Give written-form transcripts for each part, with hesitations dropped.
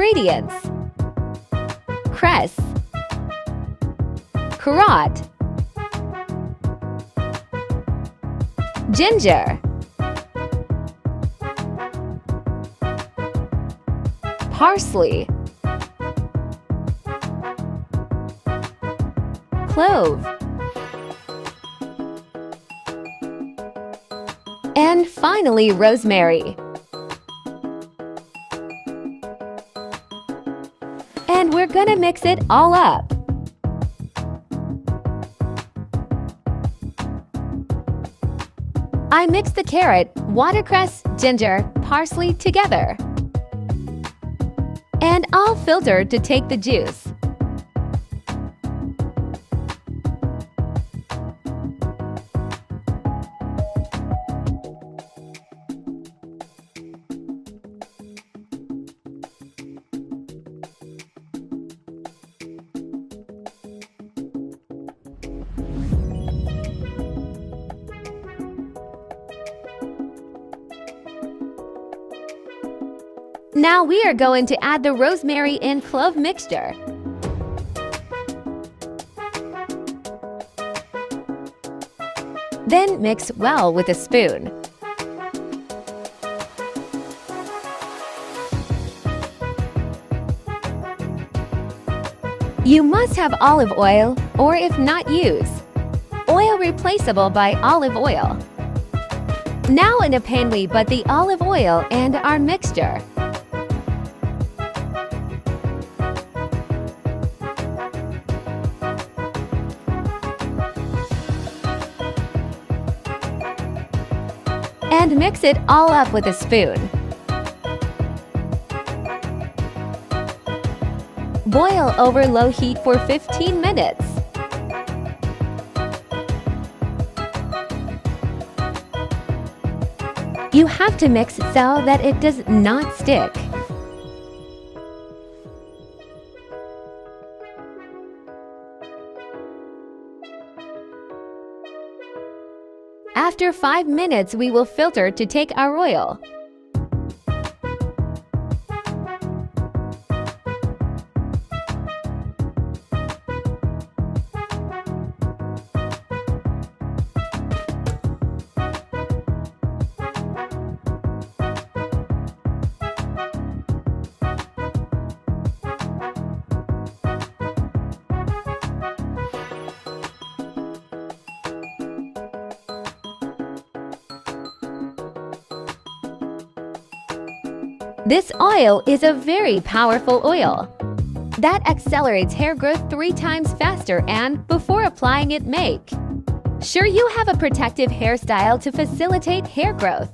Ingredients: cress, carrot, ginger, parsley, clove, and finally rosemary. And we're gonna mix it all up. I mix the carrot, watercress, ginger, parsley together. And I'll filter to take the juice. Now we are going to add the rosemary and clove mixture. Then mix well with a spoon. You must have olive oil, or if not, use oil replaceable by olive oil. Now in a pan we put the olive oil and our mixture. And mix it all up with a spoon. Boil over low heat for 15 minutes. You have to mix so that it does not stick. After 5 minutes, we will filter to take our oil. This oil is a very powerful oil that accelerates hair growth 3 times faster and, before applying it, make sure you have a protective hairstyle to facilitate hair growth.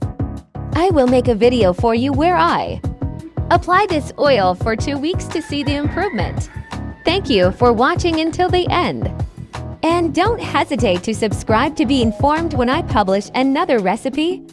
I will make a video for you where I apply this oil for 2 weeks to see the improvement. Thank you for watching until the end. And don't hesitate to subscribe to be informed when I publish another recipe